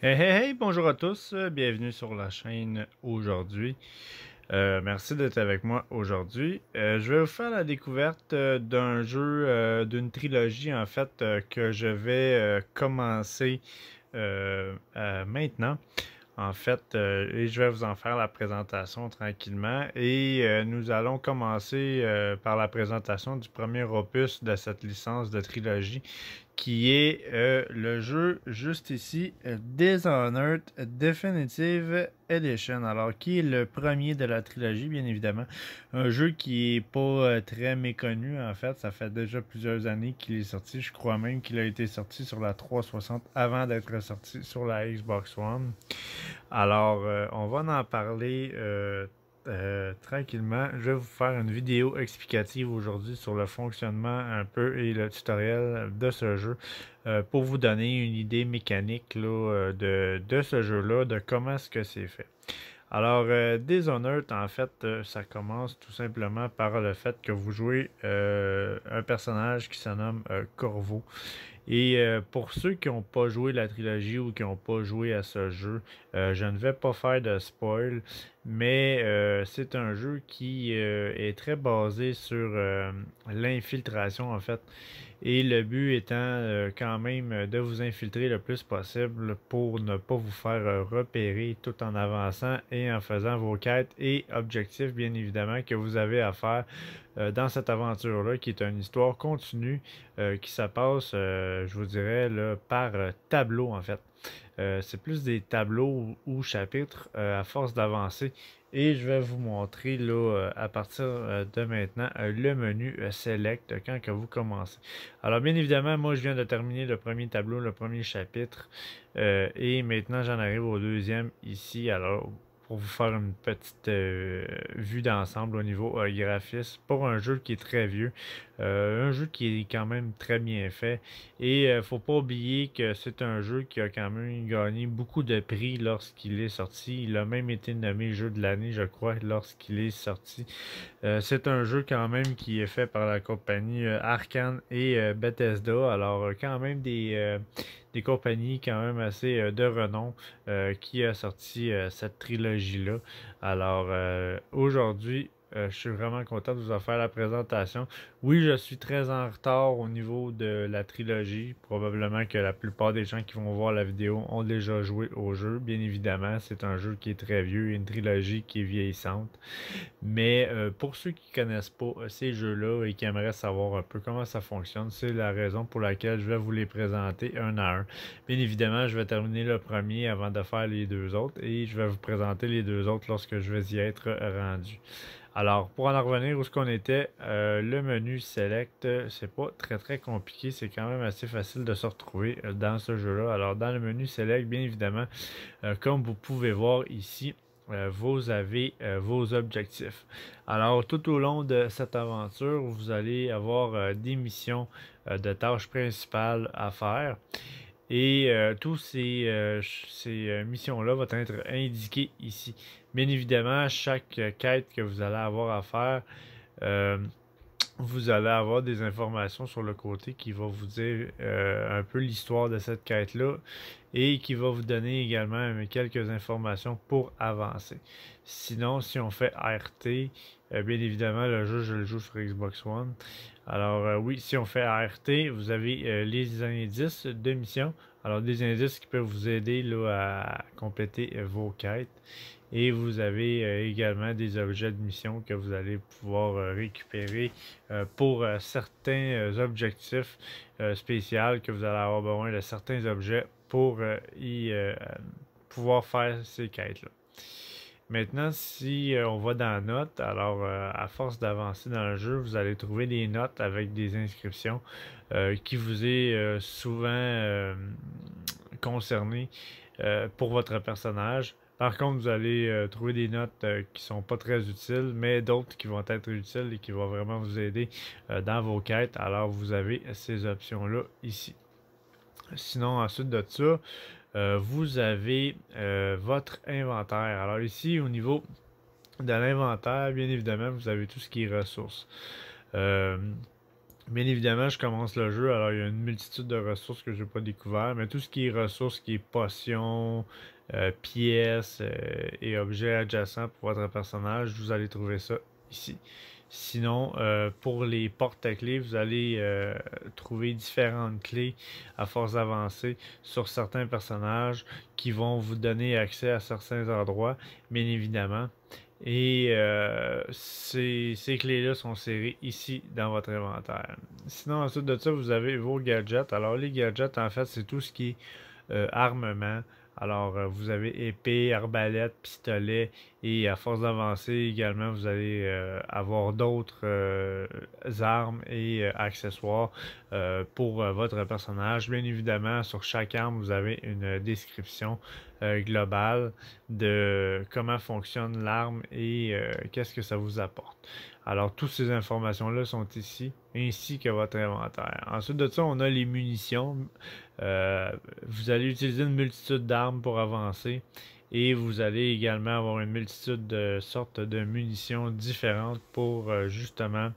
Hey, hey, hey, bonjour à tous, bienvenue sur la chaîne aujourd'hui. Merci d'être avec moi aujourd'hui. Je vais vous faire la découverte d'un jeu, d'une trilogie en fait, que je vais commencer maintenant. En fait, et je vais vous en faire la présentation tranquillement. Et nous allons commencer par la présentation du premier opus de cette licence de trilogie, qui est le jeu juste ici, Dishonored Definitive Edition. Alors, qui est le premier de la trilogie, bien évidemment. Un jeu qui est pas très méconnu, en fait. Ça fait déjà plusieurs années qu'il est sorti. Je crois même qu'il a été sorti sur la 360 avant d'être sorti sur la Xbox One. Alors, on va en parler tranquillement. Je vais vous faire une vidéo explicative aujourd'hui sur le fonctionnement un peu et le tutoriel de ce jeu pour vous donner une idée mécanique là, de ce jeu-là, de comment est-ce que c'est fait. Alors, Dishonored, en fait, ça commence tout simplement par le fait que vous jouez un personnage qui se nomme Corvo. Et pour ceux qui n'ont pas joué la trilogie ou qui n'ont pas joué à ce jeu, je ne vais pas faire de spoil, mais c'est un jeu qui est très basé sur l'infiltration en fait. Et le but étant quand même de vous infiltrer le plus possible pour ne pas vous faire repérer tout en avançant et en faisant vos quêtes et objectifs bien évidemment que vous avez à faire dans cette aventure-là qui est une histoire continue qui se passe, je vous dirais, là, par tableau en fait. C'est plus des tableaux ou chapitres à force d'avancer. Et je vais vous montrer là, à partir de maintenant le menu Select quand que vous commencez. Alors bien évidemment, moi je viens de terminer le premier tableau, le premier chapitre. Et maintenant j'en arrive au deuxième ici. Alors pour vous faire une petite vue d'ensemble au niveau graphisme pour un jeu qui est très vieux, un jeu qui est quand même très bien fait et faut pas oublier que c'est un jeu qui a quand même gagné beaucoup de prix lorsqu'il est sorti. Il a même été nommé jeu de l'année, je crois, lorsqu'il est sorti. C'est un jeu quand même qui est fait par la compagnie Arkane et Bethesda. Alors quand même des compagnies quand même assez de renom qui a sorti cette trilogie-là. Alors aujourd'hui, je suis vraiment content de vous en faire la présentation. Oui, je suis très en retard au niveau de la trilogie. Probablement que la plupart des gens qui vont voir la vidéo ont déjà joué au jeu. Bien évidemment, c'est un jeu qui est très vieux et une trilogie qui est vieillissante. Mais pour ceux qui connaissent pas ces jeux-là et qui aimeraient savoir un peu comment ça fonctionne, c'est la raison pour laquelle je vais vous les présenter un à un. Bien évidemment, je vais terminer le premier avant de faire les deux autres et je vais vous présenter les deux autres lorsque je vais y être rendu. Alors, pour en revenir où ce qu'on était, le menu Select, c'est pas très compliqué, c'est quand même assez facile de se retrouver dans ce jeu-là. Alors, dans le menu Select, bien évidemment, comme vous pouvez voir ici, vous avez vos objectifs. Alors, tout au long de cette aventure, vous allez avoir des missions de tâches principales à faire. Et tous ces missions-là vont être indiquées ici. Bien évidemment, chaque quête que vous allez avoir à faire, euh, vous allez avoir des informations sur le côté qui va vous dire un peu l'histoire de cette quête-là et qui va vous donner également quelques informations pour avancer. Sinon, si on fait RT, bien évidemment, le jeu, je le joue sur Xbox One. Alors oui, si on fait RT, vous avez les indices de mission. Alors des indices qui peuvent vous aider là, à compléter vos quêtes. Et vous avez également des objets de mission que vous allez pouvoir récupérer pour certains objectifs spéciaux que vous allez avoir besoin de certains objets pour pouvoir faire ces quêtes-là. Maintenant, si on va dans notes, alors à force d'avancer dans le jeu, vous allez trouver des notes avec des inscriptions qui vous est souvent concerné pour votre personnage. Par contre, vous allez trouver des notes qui sont pas très utiles, mais d'autres qui vont être utiles et qui vont vraiment vous aider dans vos quêtes. Alors, vous avez ces options-là ici. Sinon, ensuite de ça, vous avez votre inventaire. Alors ici, au niveau de l'inventaire, bien évidemment, vous avez tout ce qui est ressources. Euh, Bien évidemment, je commence le jeu, alors il y a une multitude de ressources que je n'ai pas découvert, mais tout ce qui est ressources, qui est potions, pièces et objets adjacents pour votre personnage, vous allez trouver ça ici. Sinon, pour les portes à clés, vous allez trouver différentes clés à force d'avancer sur certains personnages qui vont vous donner accès à certains endroits, bien évidemment. Et ces clés-là sont serrées ici dans votre inventaire. Sinon, ensuite de ça, vous avez vos gadgets. Alors, les gadgets, en fait, c'est tout ce qui est armement. Alors, vous avez épée, arbalète, pistolet, et à force d'avancer également, vous allez avoir d'autres armes et accessoires pour votre personnage. Bien évidemment, sur chaque arme, vous avez une description globale de comment fonctionne l'arme et qu'est-ce que ça vous apporte. Alors, toutes ces informations-là sont ici, ainsi que votre inventaire. Ensuite de ça, on a les munitions. Vous allez utiliser une multitude d'armes pour avancer et vous allez également avoir une multitude de sortes de munitions différentes pour justement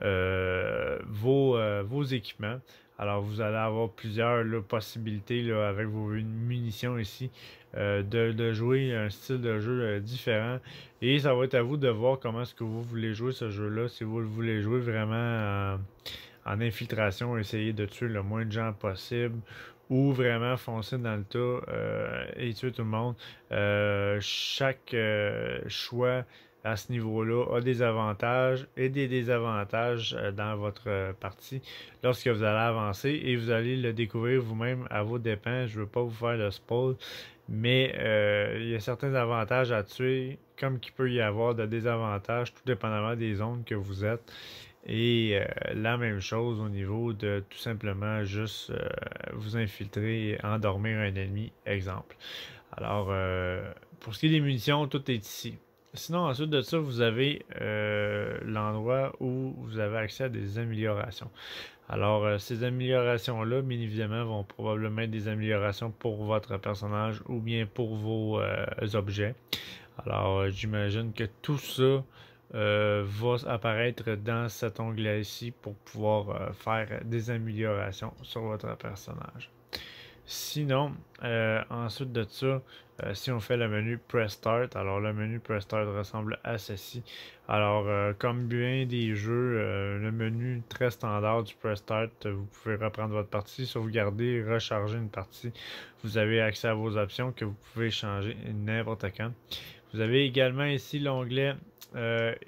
vos équipements. Alors vous allez avoir plusieurs là, possibilités là, avec vos munitions ici de jouer un style de jeu différent et ça va être à vous de voir comment est-ce que vous voulez jouer ce jeu-là. Si vous le voulez jouer vraiment en infiltration, essayer de tuer le moins de gens possible ou vraiment foncer dans le tas et tuer tout le monde. Chaque choix à ce niveau-là a des avantages et des désavantages dans votre partie lorsque vous allez avancer et vous allez le découvrir vous-même à vos dépens. Je ne veux pas vous faire de spoil, mais il y a certains avantages à tuer comme qu'il peut y avoir de désavantages tout dépendamment des zones que vous êtes. Et la même chose au niveau de tout simplement juste vous infiltrer et endormir un ennemi, exemple. Alors, pour ce qui est des munitions, tout est ici. Sinon, ensuite de ça, vous avez l'endroit où vous avez accès à des améliorations. Alors, ces améliorations-là, bien évidemment, vont probablement être des améliorations pour votre personnage ou bien pour vos objets. Alors, j'imagine que tout ça va apparaître dans cet onglet ici pour pouvoir faire des améliorations sur votre personnage. Sinon, ensuite de ça, si on fait le menu Press Start, alors le menu Press Start ressemble à ceci. Alors, comme bien des jeux, le menu très standard du Press Start, vous pouvez reprendre votre partie, sauvegarder, recharger une partie. Vous avez accès à vos options que vous pouvez changer n'importe quand. Vous avez également ici l'onglet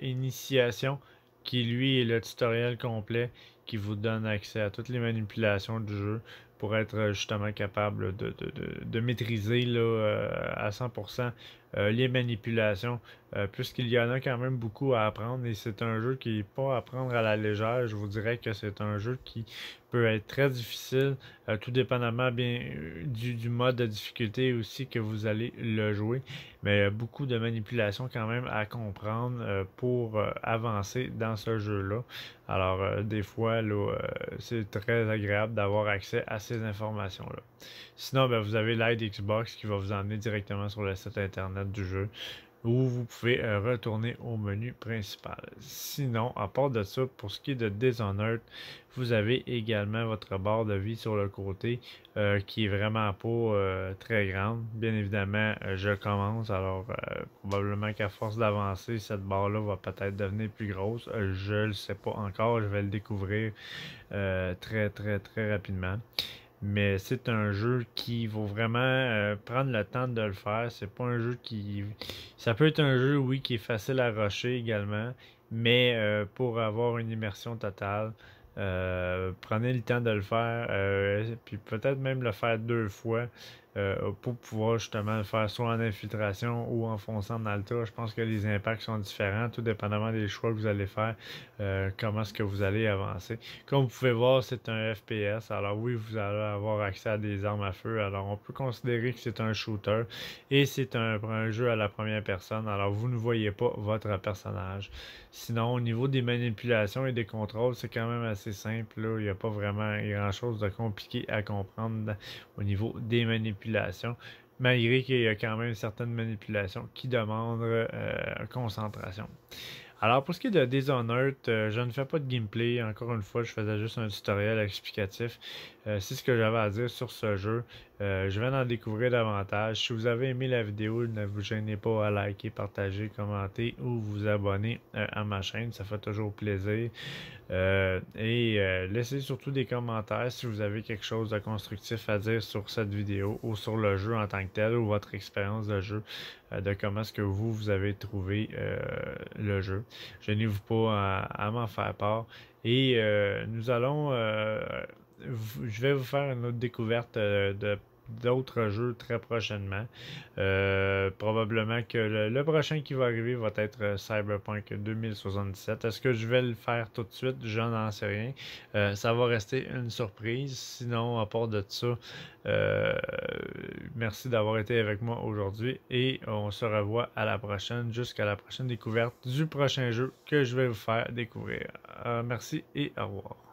Initiation, qui lui est le tutoriel complet qui vous donne accès à toutes les manipulations du jeu pour être justement capable de maîtriser là, à 100% les manipulations, puisqu'il y en a quand même beaucoup à apprendre et c'est un jeu qui n'est pas à prendre à la légère. Je vous dirais que c'est un jeu qui peut être très difficile, tout dépendamment bien du mode de difficulté aussi que vous allez le jouer. Mais il y a beaucoup de manipulations quand même à comprendre pour avancer dans ce jeu-là. Alors, des fois, là, c'est très agréable d'avoir accès à ces informations-là. Sinon, ben, vous avez l'aide Xbox qui va vous emmener directement sur le site internet du jeu où vous pouvez retourner au menu principal. Sinon, à part de ça, pour ce qui est de Dishonored, vous avez également votre barre de vie sur le côté qui est vraiment pas très grande. Bien évidemment, je commence, alors probablement qu'à force d'avancer, cette barre-là va peut-être devenir plus grosse. Je ne le sais pas encore, je vais le découvrir très très très rapidement. Mais c'est un jeu qui vaut vraiment prendre le temps de le faire. C'est pas un jeu qui... Ça peut être un jeu, oui, qui est facile à rusher également, mais pour avoir une immersion totale, prenez le temps de le faire, puis peut-être même le faire 2 fois pour pouvoir justement le faire soit en infiltration ou en fonçant dans le tas. Je pense que les impacts sont différents, tout dépendamment des choix que vous allez faire, comment est-ce que vous allez avancer. Comme vous pouvez voir, c'est un FPS. Alors oui, vous allez avoir accès à des armes à feu. Alors on peut considérer que c'est un shooter et c'est un jeu à la première personne. Alors vous ne voyez pas votre personnage. Sinon, au niveau des manipulations et des contrôles, c'est quand même assez simple. Là. Il n'y a pas vraiment grand-chose de compliqué à comprendre au niveau des manipulations, malgré qu'il y a quand même certaines manipulations qui demandent concentration. Alors, pour ce qui est de Dishonored, je ne fais pas de gameplay. Encore une fois, je faisais juste un tutoriel explicatif. C'est ce que j'avais à dire sur ce jeu. Je vais en découvrir davantage. Si vous avez aimé la vidéo, ne vous gênez pas à liker, partager, commenter ou vous abonner à ma chaîne. Ça fait toujours plaisir. Laissez surtout des commentaires si vous avez quelque chose de constructif à dire sur cette vidéo ou sur le jeu en tant que tel ou votre expérience de jeu, de comment est-ce que vous avez trouvé le jeu. Gênez-vous pas à m'en faire part. Nous allons, je vais vous faire une autre découverte de d'autres jeux très prochainement. Probablement que le prochain qui va arriver va être Cyberpunk 2077. Est-ce que je vais le faire tout de suite? J'en sais rien. Ça va rester une surprise. Sinon, à part de ça, euh, merci d'avoir été avec moi aujourd'hui et on se revoit à la prochaine, jusqu'à la prochaine découverte du prochain jeu que je vais vous faire découvrir. Merci et au revoir.